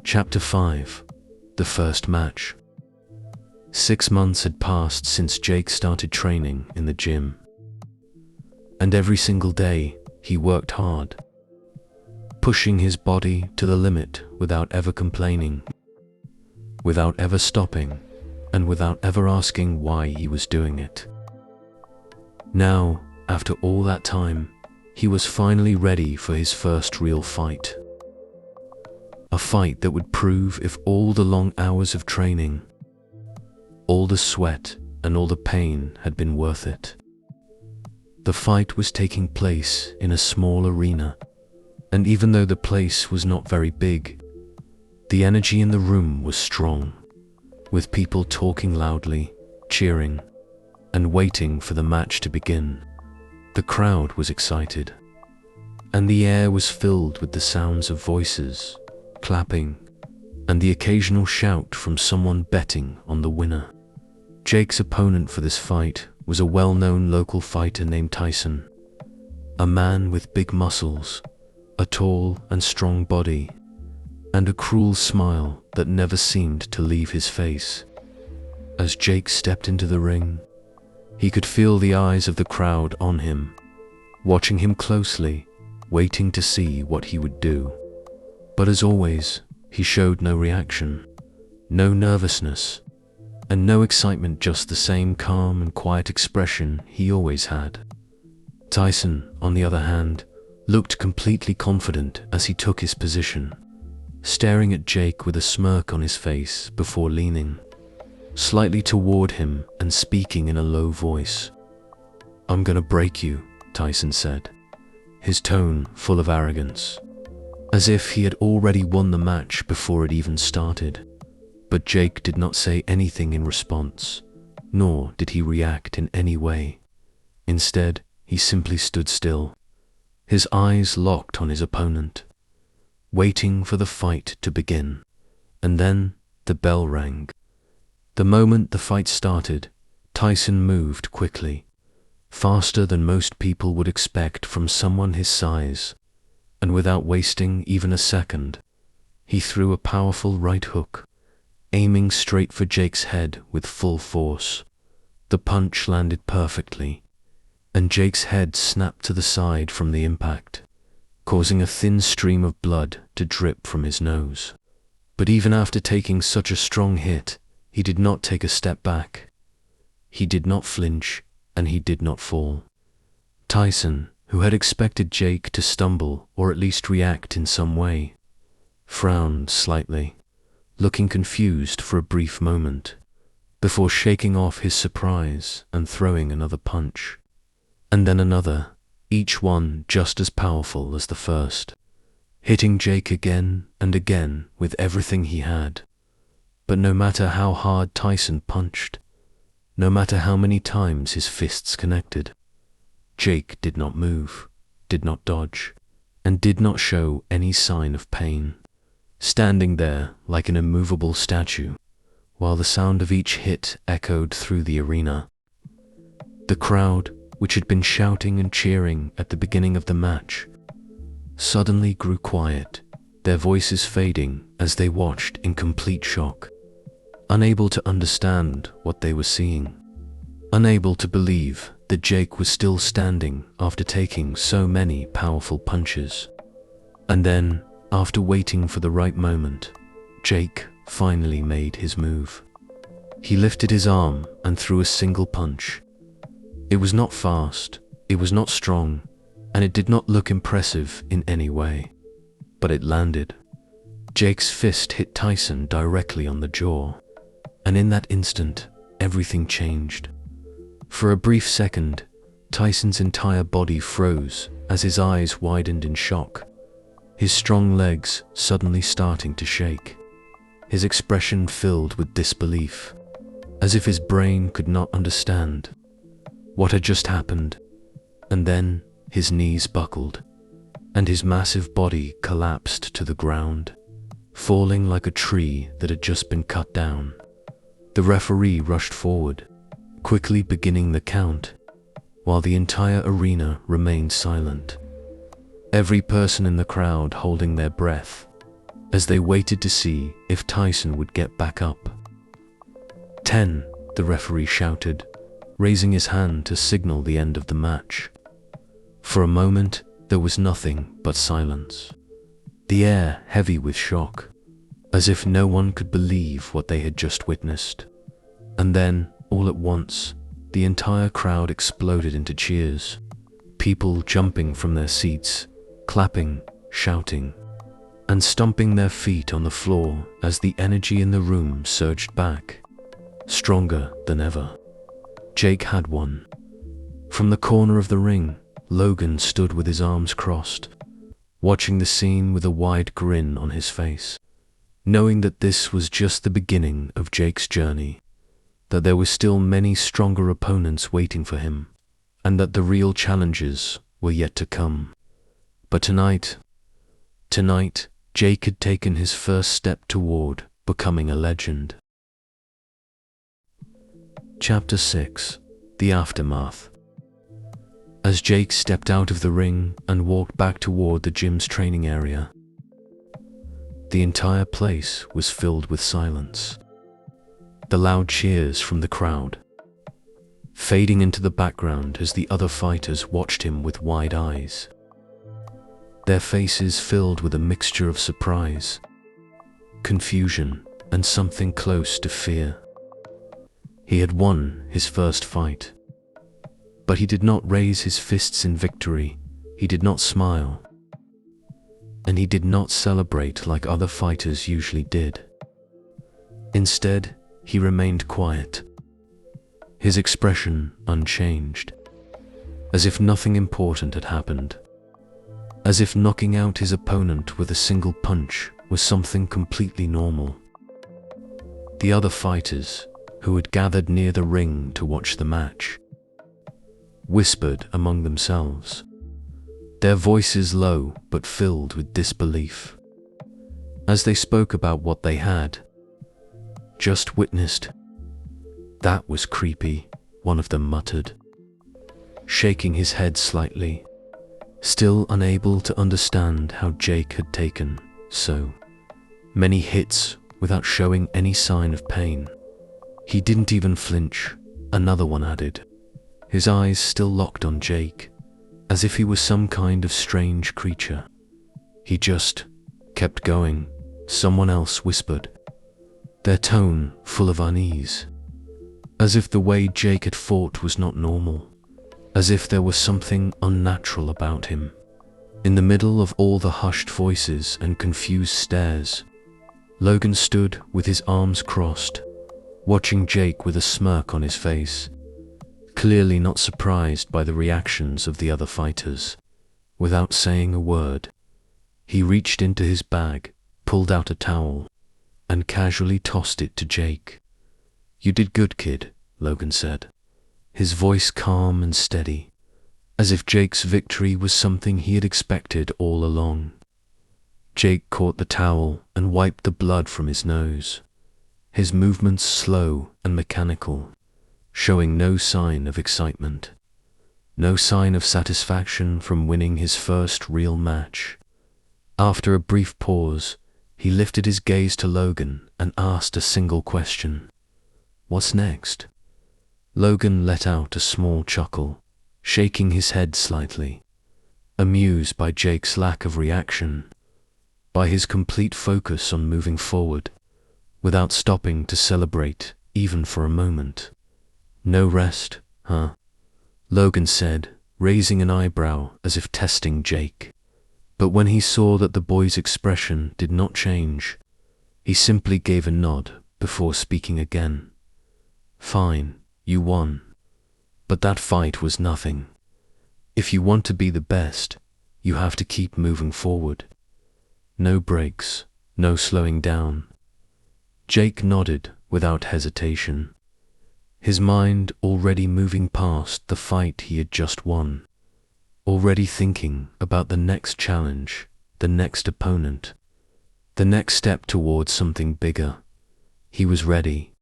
Chapter 5. The First Match. 6 months had passed since Jake started training in the gym. And every single day, he worked hard, pushing his body to the limit without ever complaining, without ever stopping, and without ever asking why he was doing it. Now, after all that time, he was finally ready for his first real fight. A fight that would prove if all the long hours of training, all the sweat and all the pain had been worth it. The fight was taking place in a small arena, and even though the place was not very big, the energy in the room was strong, with people talking loudly, cheering, and waiting for the match to begin. The crowd was excited, and the air was filled with the sounds of voices, clapping, and the occasional shout from someone betting on the winner. Jake's opponent for this fight was a well-known local fighter named Tyson, a man with big muscles, a tall and strong body, and a cruel smile that never seemed to leave his face. As Jake stepped into the ring, he could feel the eyes of the crowd on him, watching him closely, waiting to see what he would do. But as always, he showed no reaction, no nervousness, and no excitement, just the same calm and quiet expression he always had. Tyson, on the other hand, looked completely confident as he took his position, staring at Jake with a smirk on his face before leaning slightly toward him and speaking in a low voice. "I'm gonna break you," Tyson said, his tone full of arrogance, as if he had already won the match before it even started. But Jake did not say anything in response, nor did he react in any way. Instead, he simply stood still, his eyes locked on his opponent, waiting for the fight to begin. And then the bell rang. The moment the fight started, Tyson moved quickly, faster than most people would expect from someone his size, and without wasting even a second, he threw a powerful right hook, aiming straight for Jake's head with full force. The punch landed perfectly, and Jake's head snapped to the side from the impact, causing a thin stream of blood to drip from his nose. But even after taking such a strong hit, he did not take a step back. He did not flinch, and he did not fall. Tyson, who had expected Jake to stumble or at least react in some way, frowned slightly, looking confused for a brief moment, before shaking off his surprise and throwing another punch. And then another, each one just as powerful as the first, hitting Jake again and again with everything he had. But no matter how hard Tyson punched, no matter how many times his fists connected, Jake did not move, did not dodge, and did not show any sign of pain, standing there like an immovable statue, while the sound of each hit echoed through the arena. The crowd, which had been shouting and cheering at the beginning of the match, suddenly grew quiet, their voices fading as they watched in complete shock, unable to understand what they were seeing, unable to believe that Jake was still standing after taking so many powerful punches. And then, after waiting for the right moment, Jake finally made his move. He lifted his arm and threw a single punch. It was not fast, it was not strong, and it did not look impressive in any way. But it landed. Jake's fist hit Tyson directly on the jaw, and in that instant, everything changed. For a brief second, Tyson's entire body froze as his eyes widened in shock, his strong legs suddenly starting to shake, his expression filled with disbelief, as if his brain could not understand what had just happened. And then his knees buckled, and his massive body collapsed to the ground, falling like a tree that had just been cut down. The referee rushed forward, quickly beginning the count, while the entire arena remained silent. Every person in the crowd holding their breath, as they waited to see if Tyson would get back up. 10, the referee shouted, raising his hand to signal the end of the match. For a moment, there was nothing but silence. The air heavy with shock, as if no one could believe what they had just witnessed. And then, all at once, the entire crowd exploded into cheers. People jumping from their seats, clapping, shouting, and stomping their feet on the floor as the energy in the room surged back, stronger than ever. Jake had won. From the corner of the ring, Logan stood with his arms crossed, watching the scene with a wide grin on his face, knowing that this was just the beginning of Jake's journey, that there were still many stronger opponents waiting for him, and that the real challenges were yet to come. But tonight, Jake had taken his first step toward becoming a legend. Chapter 6: The Aftermath. As Jake stepped out of the ring and walked back toward the gym's training area, the entire place was filled with silence. The loud cheers from the crowd, fading into the background as the other fighters watched him with wide eyes, their faces filled with a mixture of surprise, confusion, and something close to fear. He had won his first fight, but he did not raise his fists in victory, he did not smile, and he did not celebrate like other fighters usually did. Instead, he remained quiet, his expression unchanged, as if nothing important had happened, as if knocking out his opponent with a single punch was something completely normal. The other fighters, who had gathered near the ring to watch the match, whispered among themselves, their voices low but filled with disbelief, as they spoke about what they had just witnessed. "That was creepy," one of them muttered, shaking his head slightly, still unable to understand how Jake had taken so many hits without showing any sign of pain. "He didn't even flinch," another one added, his eyes still locked on Jake, as if he was some kind of strange creature. "He just kept going," someone else whispered, their tone full of unease, as if the way Jake had fought was not normal, as if there was something unnatural about him. In the middle of all the hushed voices and confused stares, Logan stood with his arms crossed, watching Jake with a smirk on his face, clearly not surprised by the reactions of the other fighters. Without saying a word, he reached into his bag, pulled out a towel, and casually tossed it to Jake. "You did good, kid," Logan said, his voice calm and steady, as if Jake's victory was something he had expected all along. Jake caught the towel and wiped the blood from his nose, his movements slow and mechanical, showing no sign of excitement, no sign of satisfaction from winning his first real match. After a brief pause, he lifted his gaze to Logan and asked a single question: "What's next?" Logan let out a small chuckle, shaking his head slightly, amused by Jake's lack of reaction, by his complete focus on moving forward, without stopping to celebrate even for a moment. "No rest, huh?" Logan said, raising an eyebrow as if testing Jake. But when he saw that the boy's expression did not change, he simply gave a nod before speaking again. "Fine, you won. But that fight was nothing. If you want to be the best, you have to keep moving forward. No breaks, no slowing down." Jake nodded without hesitation, his mind already moving past the fight he had just won, already thinking about the next challenge, the next opponent, the next step towards something bigger. He was ready,